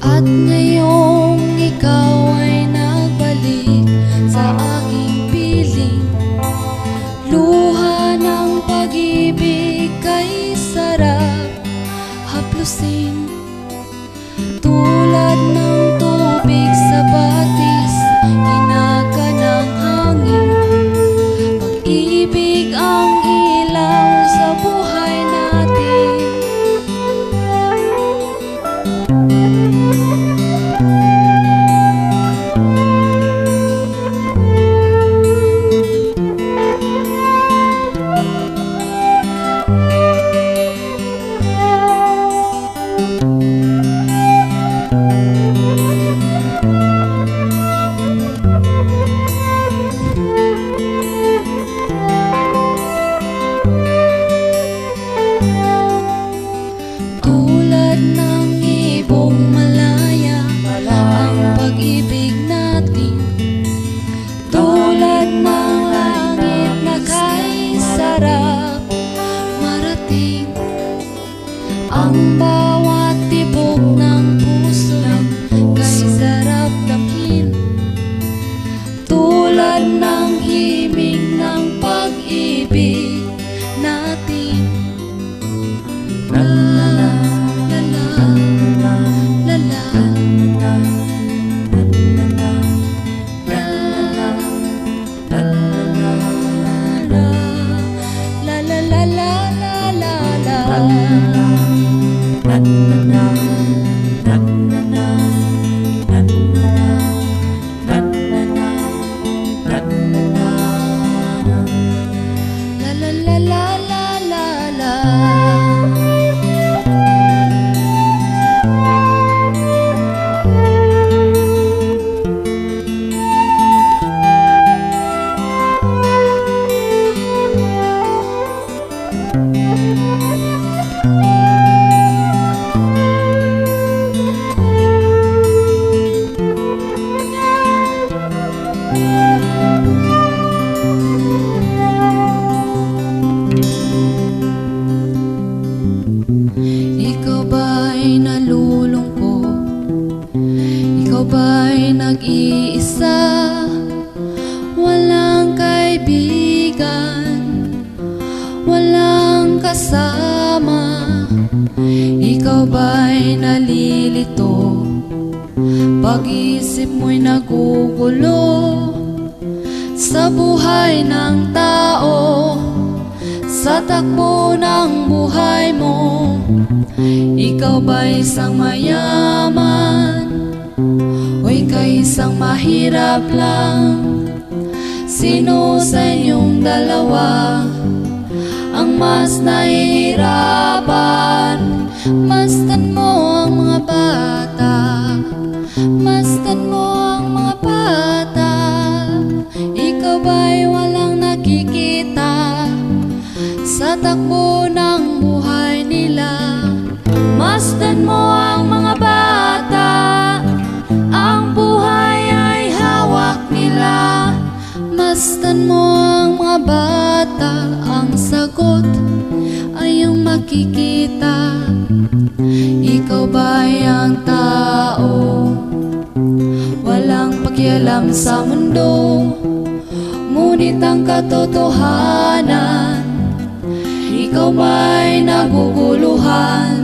At ngayong ikaw ay nagbalik sa aking piling, luha ng pag-ibig kay sarap haplusin. Tulad ng tubig sa batis, hinaka ng hangin, pag-ibig ang ilaw sa buhay natin. Tulad ng ibong malaya ang pag-ibig natin, tulad ng langit na kay sarap marating. Ang bawat tibok ng puso kay sarap damhin, tulad ng himig ng pag-ibig natin. Ikaw ba'y nalulungkot? Ikaw ba'y nag-iisa? Walang kaibigan, walang kasama. Ikaw ba'y nalilito? Pag-isip mo'y nagugulo sa buhay ng tao, sa takbo ng buhay mo. Ikaw ba'y isang mayaman? Uy, kaisang mahirap lang. Sino sa inyong dalawa ang mas nahihirapan? Masdan mo ang mga bata, masdan mo ang mga bata. Ikaw ba'y walang nakikita sa takbo ng buhay nila? Masdan mo ang mga bata, ang buhay ay hawak nila. Masdan mo ang mga bata, ang sagot ay iyong makikita. Ikaw ba'y ang tao, walang pakialam sa mundo, ngunit ang katotohanan, ikaw ba'y naguguluhan?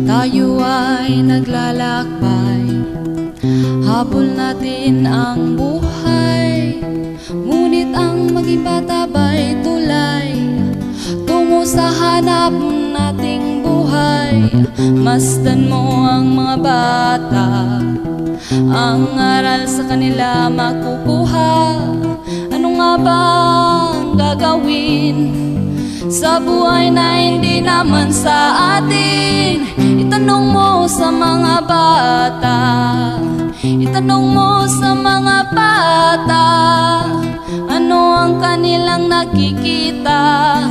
Tayo ay naglalakbay, habol natin ang buhay, ngunit ang maging bata ba'y tulay tungo sa hanap nating buhay. Masdan mo ang mga bata, ang aral sa kanila makukuha. Ano nga ba ang gagawin sa buhay na hindi naman sa atin? Itanong mo sa mga bata, itanong mo sa mga bata, ano ang kanilang nakikita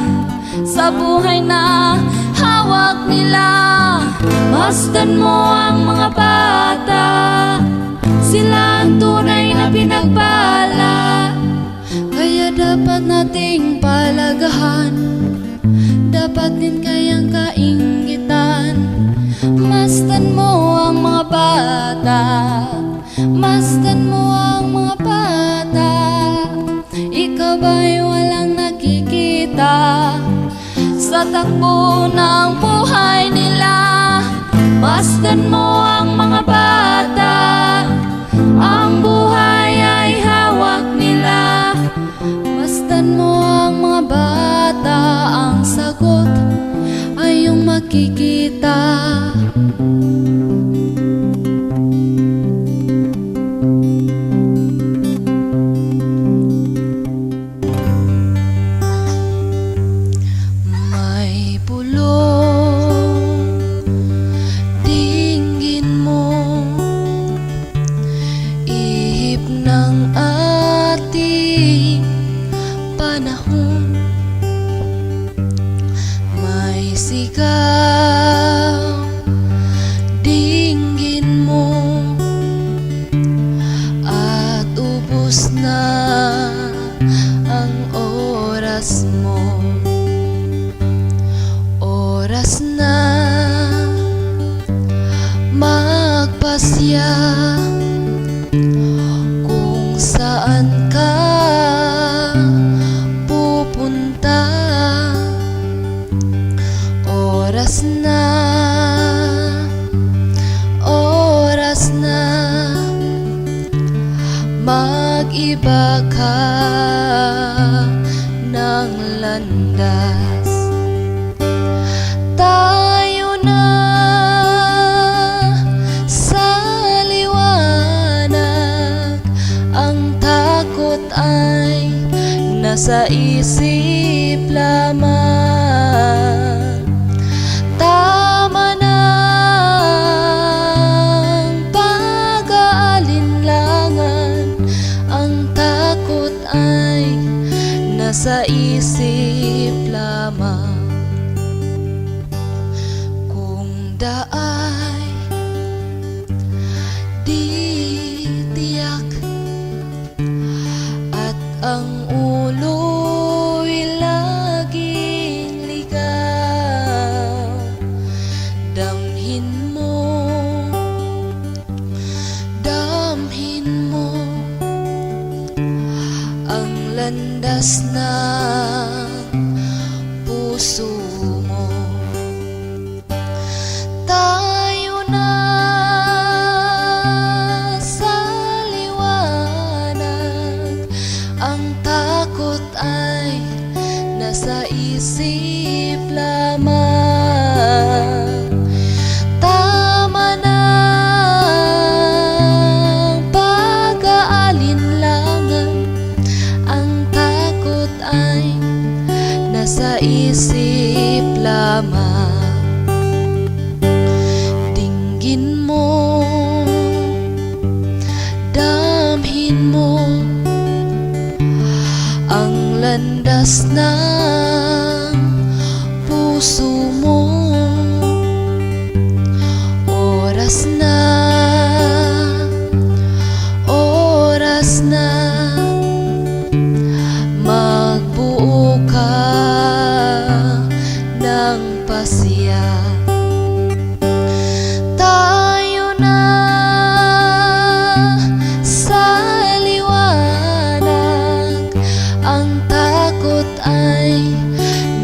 sa buhay na hawak nila. Masdan mo ang mga bata, sila ang tunay na pinagpala, kaya dapat nating palagahan, dapat din kayang kainggitan. Masdan mo ang mga bata, masdan mo ang mga bata. Ikaw ba'y walang nakikita sa takbo ng buhay nila? Masdan mo ang mga bata, ang buhay ay hawak nila. Masdan mo ang mga bata, ang sagot ay iyong makikita. May bulong, dinggin mo, ihip ng ating panahon. May sigaw, dinggin mo, at ubos na ang oras mo. Oras na magpasya kung saan ka pupunta. Oras na, oras na mag-iba ka ng landas. Tayo na sa liwanag, ang takot ay nasa isip lamang. Tama na ang pag-aalinlangan, ang takot ay nasa isip lamang. Daay di tiyak at ang ulo'y laging ligaw. Damhin mo, damhin mo ang landas ng puso mo. Tayo na sa liwanag, ang takot ay nasa isip lamang. Tama na landas ng puso mo. Oras na magbuo ka ng pasya. Tayo na sa liwanag, ang takot ay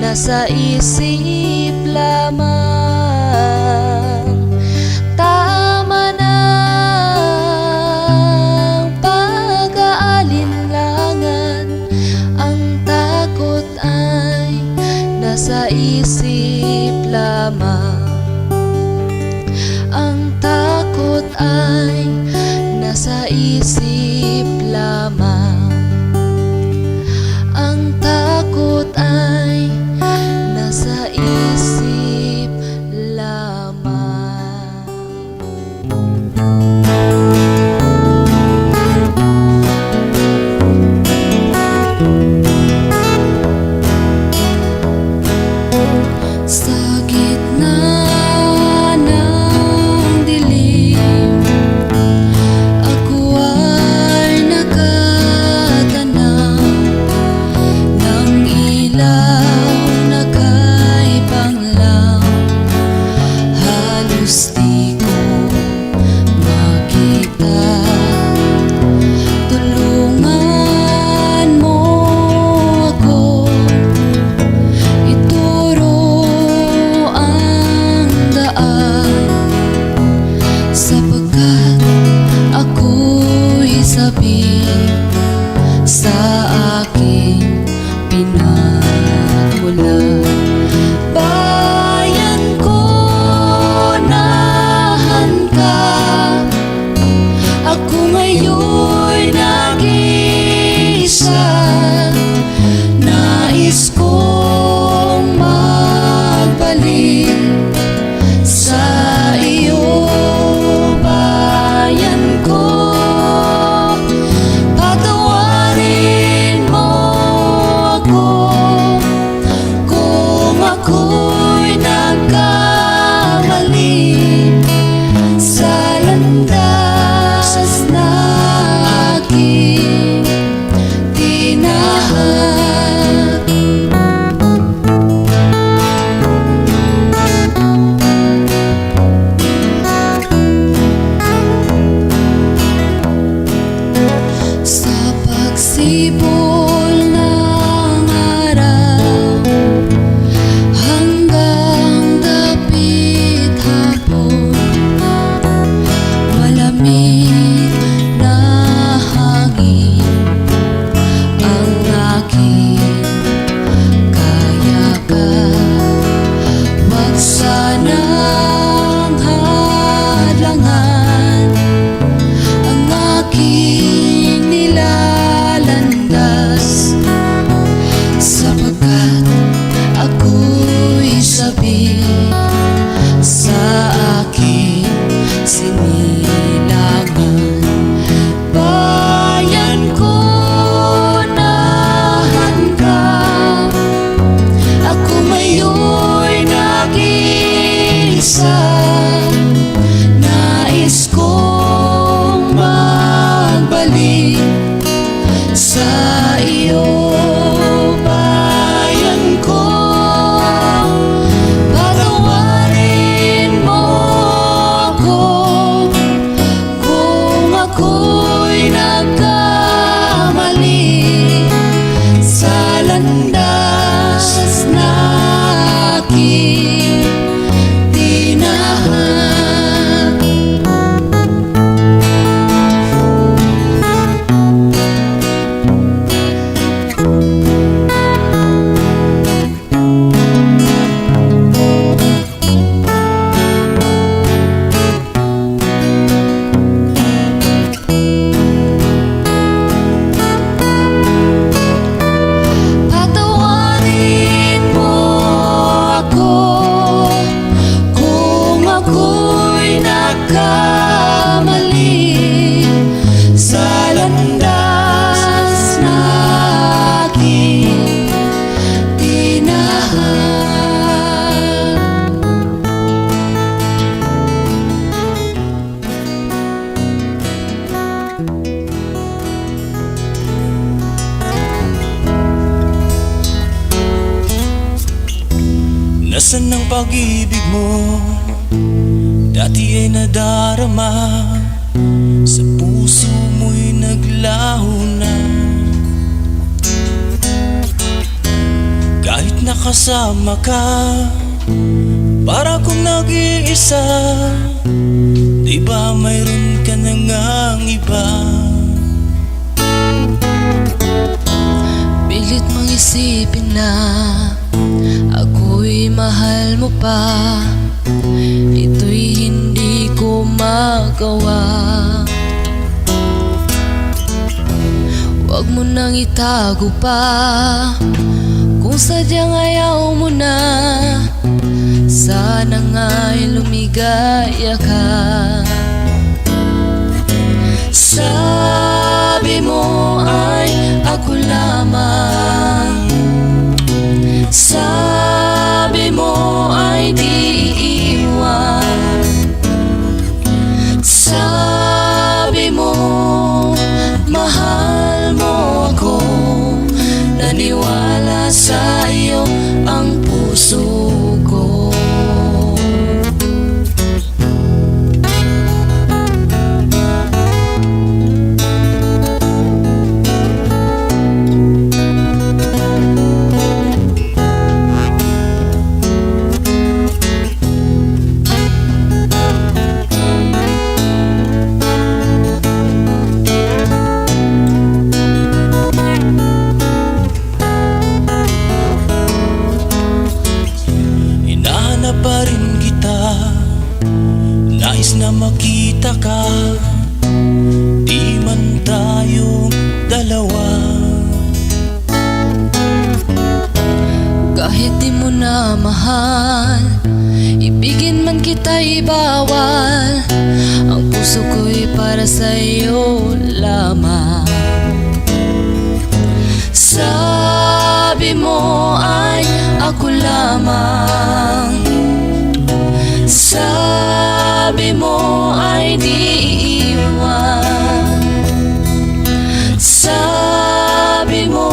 nasa isip lamang. Tama na ang pag-aalinlangan, ang takot ay nasa isip lamang. Ang takot ay nasa isip lamang. Ang takot ay nasa isip lamang. Sa gitna ng dilim, ako ay nakatanaw ng ilaw na kay panglaw. Halos di ko makita. Tulungan mo ako, ituro ang daan, sapagkat ako'y sabik sa aking pinagmulan. Bayan ko, nahan ka, ako ngayon'y nag-iisa. Nais kong magbalik sa iyo, bayan ko. Patawarin mo ako kung ako'y nagkamali sa landas na aking tinahak. Sa pagsibol ng araw hanggang dapit hapon, malamig na hangin ang aking kayakan. Huwag sanang hadlangan ang aking nilalanda. Minsan ang pag-ibig mo dati ay nadarama, sa puso mo'y naglaho na. Kahit nakasama ka, para kung nag-iisa, di ba mayroon ka na ngang iba? Pilit mong isipin na ako'y mahal mo pa, ito'y hindi ko magawa. Huwag mo nang itago pa, kung sadyang ayaw mo na, sana nga'y lumigaya ka. Sabi mo ay ako lamang, sabi mo ay di iiwan, sabi mo mahal mo ako, naniwala sa iyo ang puso ko. Pa rin kita, nais na makita ka, di man tayong dalawa. Kahit di mo na mahal, ibigin man kita'y bawal, ang puso ko'y para sa'yo lamang. Sabi mo ay ako lamang, sabi mo ay di iiwan, sabi mo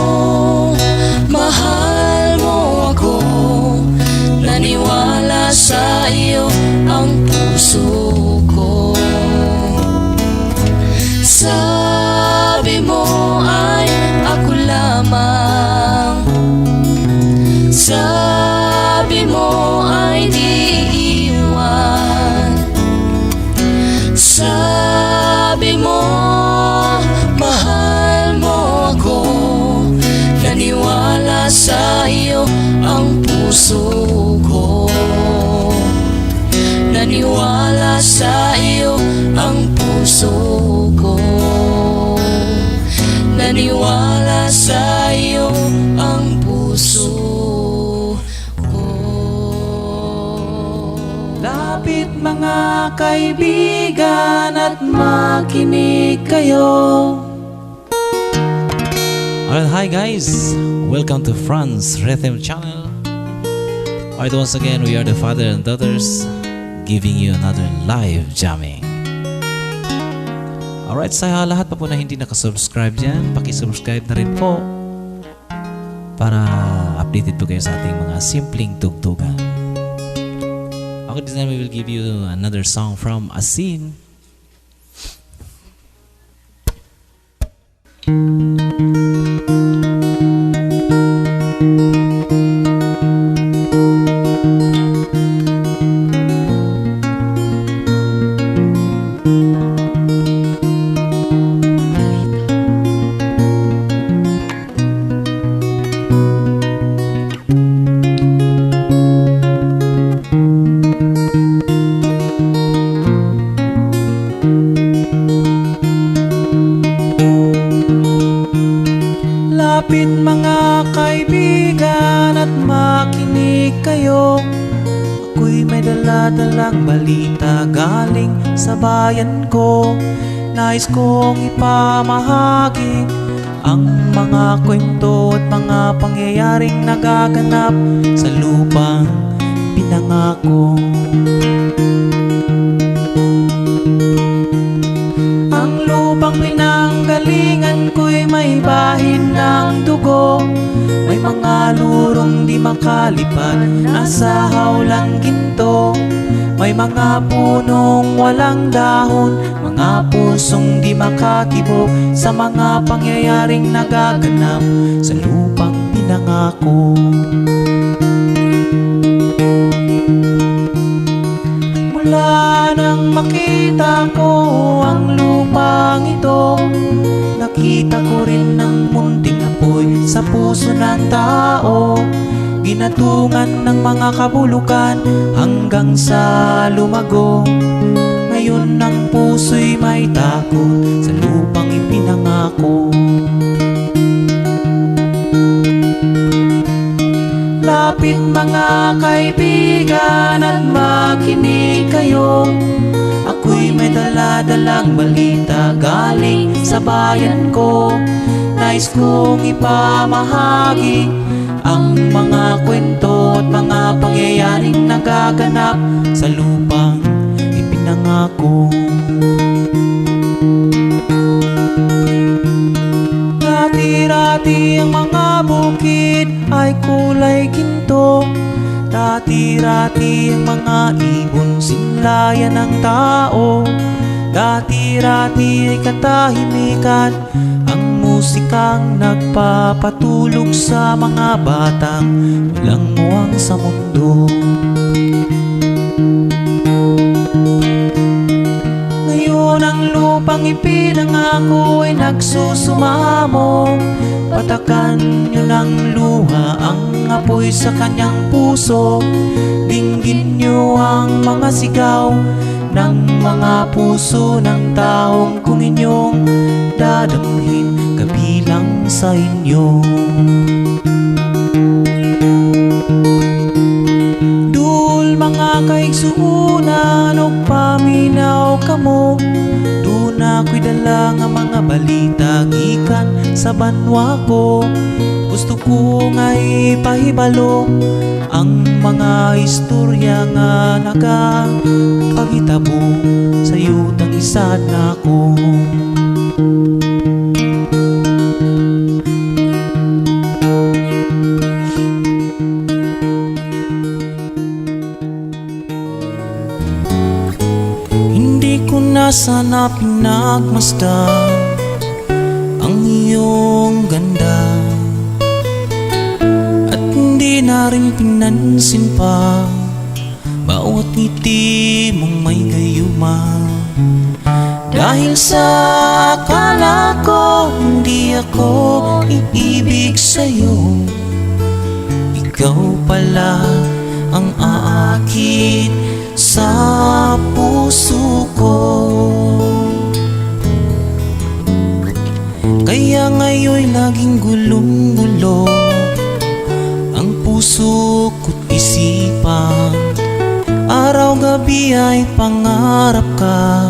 mahal mo ako, naniwala sa iyo ang puso ko. Sabi mo ay ako lamang, sabi mo ay di iiwan, sabi mo mahal mo ako, naniwala sa iyo ang puso ko, naniwala sa iyo ang puso ko, naniwala sa iyo ang puso ko. Lapit mga kaibigan at makinig kayo. Alright, hi guys, welcome to Franz Rhythm Channel. Alright, once again, we are the father and daughters giving you another live jamming. Alright, sa lahat pa po na hindi nakasubscribe dyan, pakisubscribe na rin po para updated po kayo sa ating mga simpleng tugtugan. Okay, this time we will give you another song from Asin. Lapit mga kaibigan at makinig kayo. Ako'y may dala-dalang balita galing sa bayan ko. Nais kong ipamahagi ang mga kwento at mga pangyayaring nagaganap sa lupang pinangako. Ang lupang pinanggalingan ko'y may bahin ng dugo, may mga lurong di makalipad, nasa hawlang ginto. May mga punong walang dahon, mga pusong di makatibok sa mga pangyayaring nagaganap sa lupang pinangako. Mula nang makita ko ang lupang ito, nakita ko rin ang munting apoy sa puso ng tao. Ginatungan ng mga kabulukan hanggang sa lumago. Ngayon ang puso'y may takot sa lupang ipinangako. Lapit mga kaibigan at makinig kayo. Ako'y may dala-dalang balita galing sa bayan ko. Nais kong ipamahagi ang mga kwento at mga pangyayaring nagaganap sa lupang ipinangako. Dati-rati ang mga bukid ay kulay ginto. Dati-rati ang mga ibon sinlayan ng tao. Dati-rati ay katahimikan ang musikang nagpapatulog sa mga batang walang muwang sa mundo. Ngayon ang lupang ipinangako ay nagsusumamo. Patakan nyo ng luha ang apoy sa kanyang puso. Dinggin nyo ang mga sigaw ng mga puso ng taong kung inyong dadamhin kabilang sa inyo. Dul mga kaigsuunan o paminaw kamo, dun ako'y dala nga mga balita gikan sa banwa ko. Gusto ko nga'y pahibalo ang mga istorya nga nagapagitabo sa yutang isad na ko. Hindi ko na sana pinagmasdan ang iyong ganda, at hindi na rin pinansin pa bawat ngiti mong may gayuma. Dahil sa akala ko hindi ako iibig sa'yo, ikaw pala ang aakit sa puso ko. Kaya ngayon'y laging gulong-gulo ang puso ko't isipan. Araw-gabi ay pangarap ka,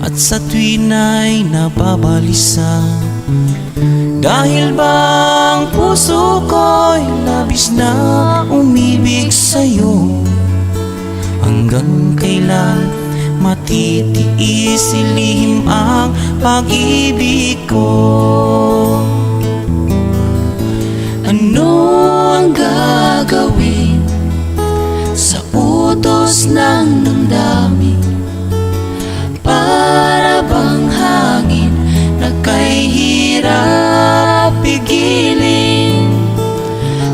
at sa tuwin ay nababalisa. Dahil bang puso ko'y labis na umibig sa'yo, hanggang kailan matitiis ilihim ang pag-ibig ko? Ano ang gagawin sa utos ng damdamin? Para bang hangin na kay hirap pigilin?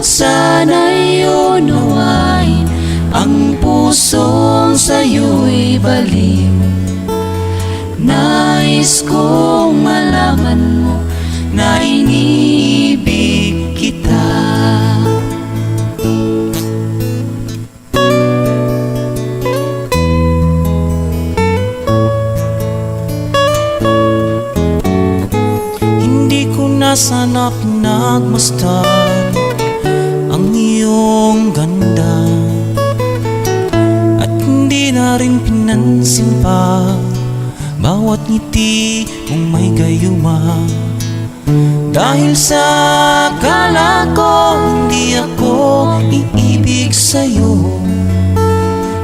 Sana'y unawain ang pusong sa'yo'y baliw. Nais kong malaman mo na iniibig kita. Hindi ko na sana pinagmasdan ang iyong ganda, at hindi na rin pinansin pa bawat ngiti mong may gayuma. Dahil sa akala ko hindi ako iibig sa'yo,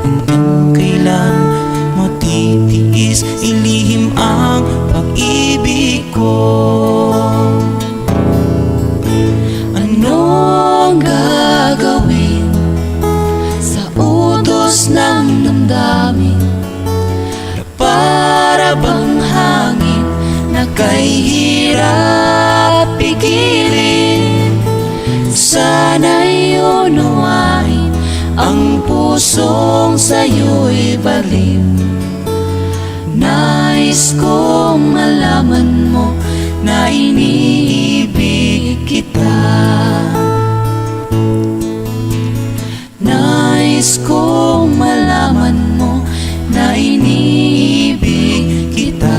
hanggang kailan matitiis ilihim ang pag-ibig ko? Ano sana'y unawain ang pusong sa'yo'y baliw. Nais kong malaman mo na iniibig kita. Nais kong malaman mo na iniibig kita.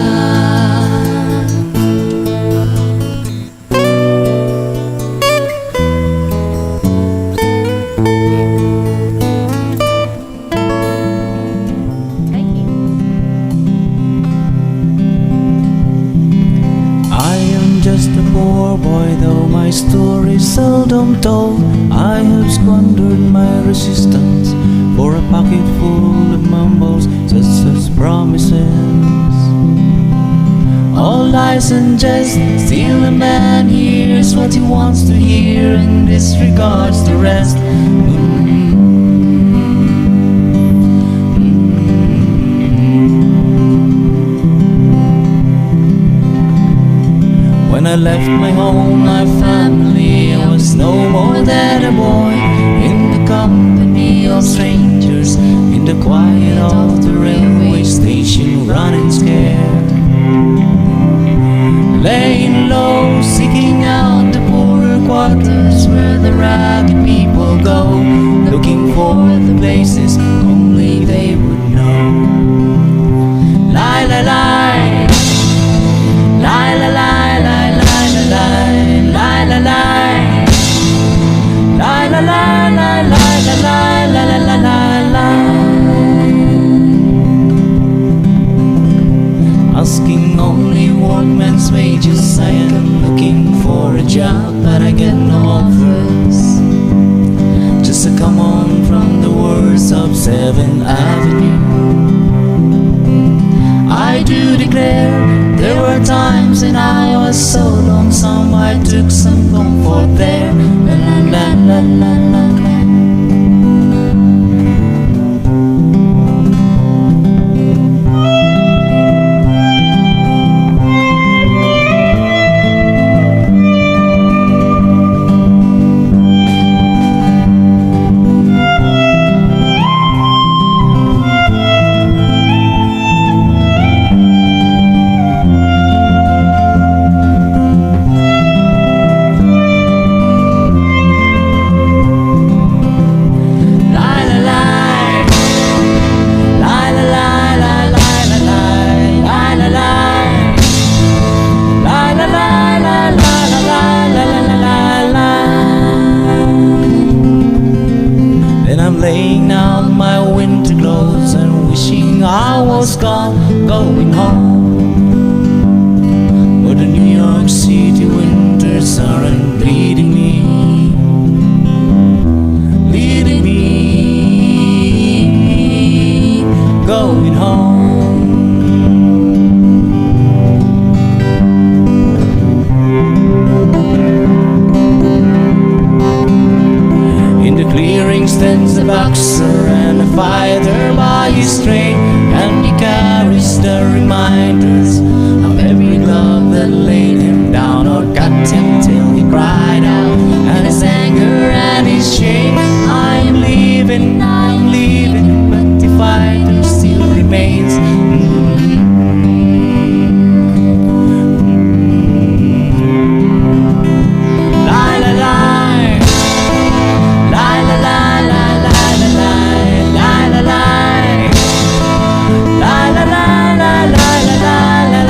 Just a poor boy, though my story's seldom told. I have squandered my resistance for a pocket full of mumbles, such as promises. All lies and jest, still a man hears what he wants to hear and disregards the rest. When I left my home, my family, I was no more than a boy in the company of strangers, in the quiet of the railway station, running scared, laying low, seeking out the poorer quarters where the ragged people go, looking for the places only they would know. Lie, lie, lie, lie, lie, lie. Asking only workman's wages, I am looking for a job, but I get no offers. Just a come on from the words of 7th Avenue. I do declare there were times when I was so lonesome, I took some comfort there. La la la la la la. Laying out my winter clothes and wishing I was gone, going home. But the New York City winters aren't bleeding me, leading me, going home. Stands a boxer and a fighter by his trade, and he carries the reminders of every glove that laid him down or cut him till he cried out, and his anger and his shame. I'm leaving, but the fighter still remains. La la la la la la la la la la la.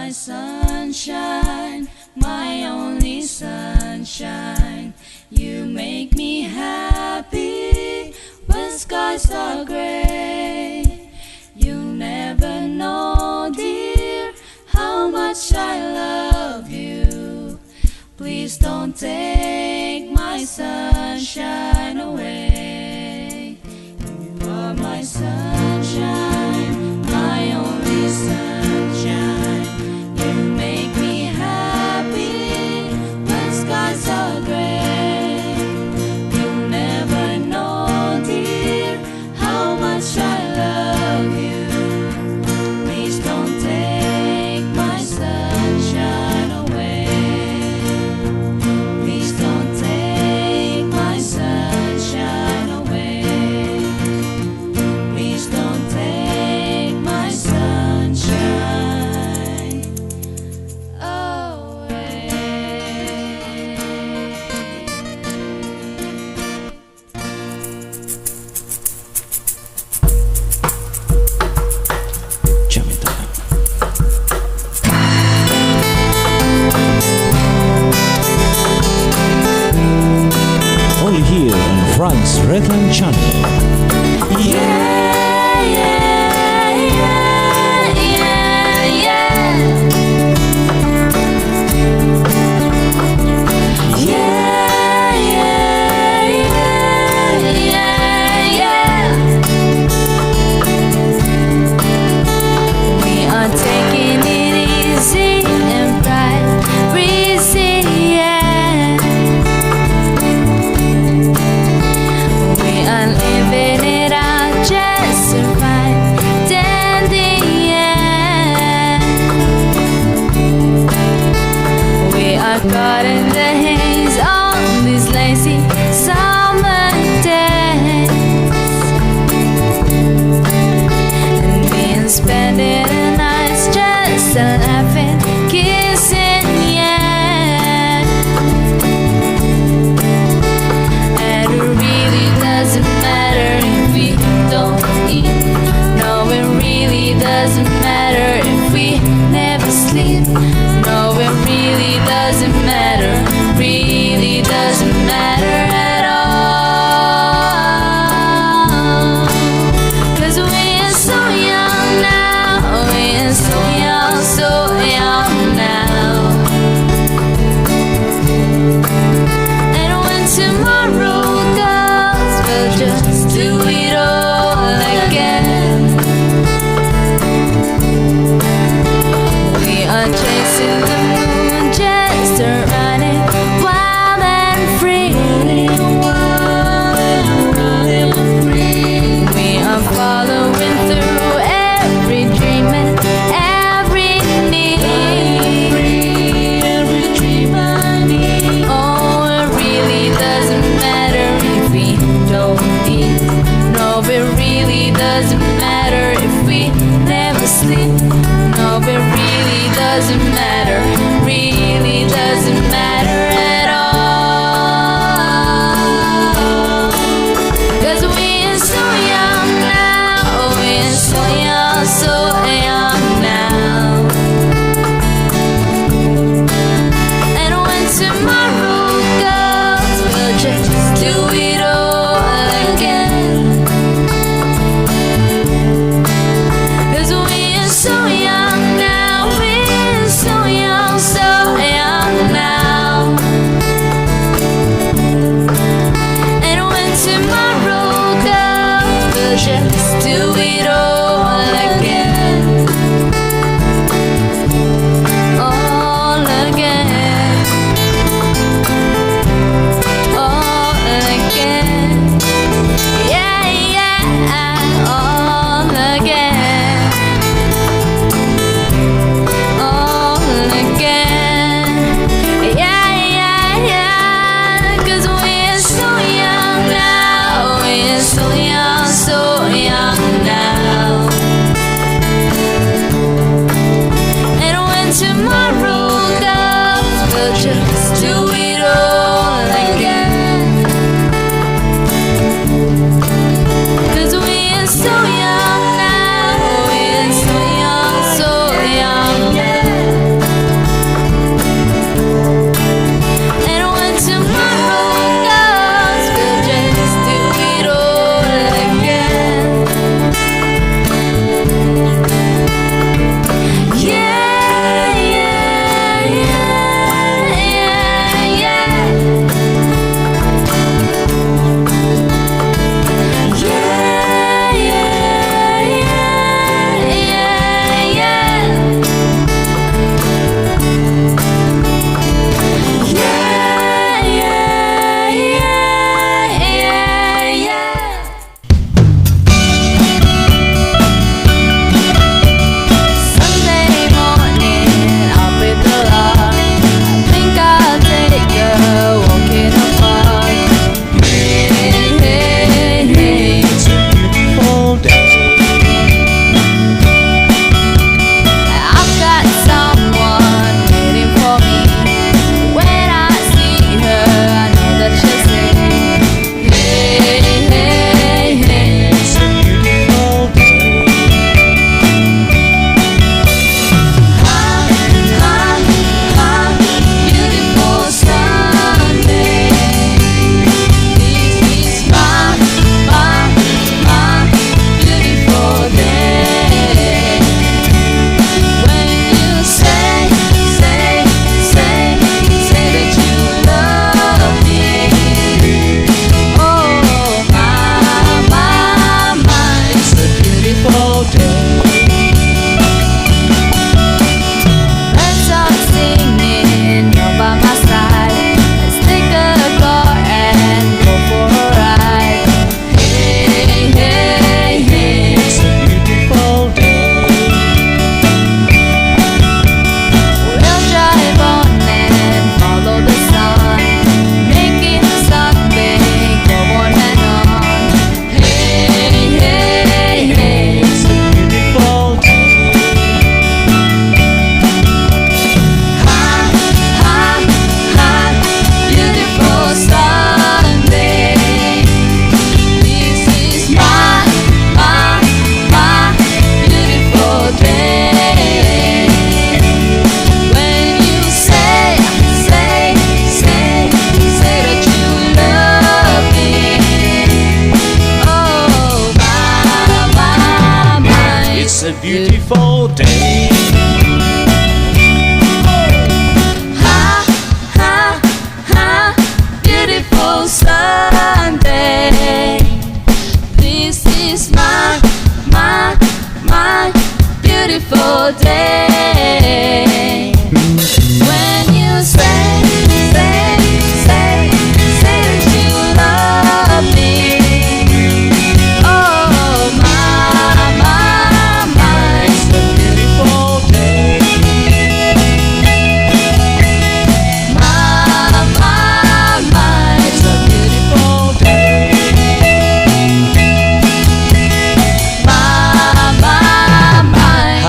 my sunshine, my only sunshine. You make me happy when skies are gray. You never know, dear, how much I love you. Please don't take my sunshine away. You are my sunshine, my only sunshine. You make me happy when skies are gray. You never know, dear, how much I love you. Please don't take my sunshine away. Please don't take my sunshine away. Please don't take my sunshine away. Jamita. Only here on France Redland Channel. Yeah, yeah, yeah, yeah, yeah. Yeah, yeah, yeah, yeah, yeah. We are taking it easy and bright breezy, yeah. We are living it out just to find dandy, yeah. We are caught in the haze on these lazy summer days, and being spending the nights just laughing, kissing, yeah. And it really doesn't matter if we don't eat. No, it really doesn't matter if we never sleep. No, it really doesn't matter, really doesn't matter at all. 'Cause we're so young now, we're so young, so young now. And when tomorrow comes, we'll just do it all again. We are chasing the moon just to run it wild and free. We are following through every dream and every need. Oh, it really doesn't matter if we don't eat. No, it really doesn't matter if we never sleep. No, it really doesn't matter, really doesn't matter at all. 'Cause we're so young now, we're so young, so young now. And when tomorrow comes, we'll just do it all again. 'Cause we're so young now, we're so young, so young now. And when tomorrow comes, we'll just do it all again. All again. All again. Yeah, yeah, all again. All again. Yeah, yeah, yeah. 'Cause we're so young now, we're so young, so young now. And when tomorrow comes, we'll just do it all again. 'Cause we're so young now, we're so young, so young now.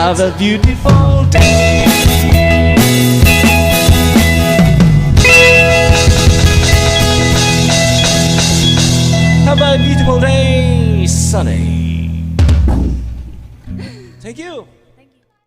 Have a beautiful day. Have a beautiful day, sunny.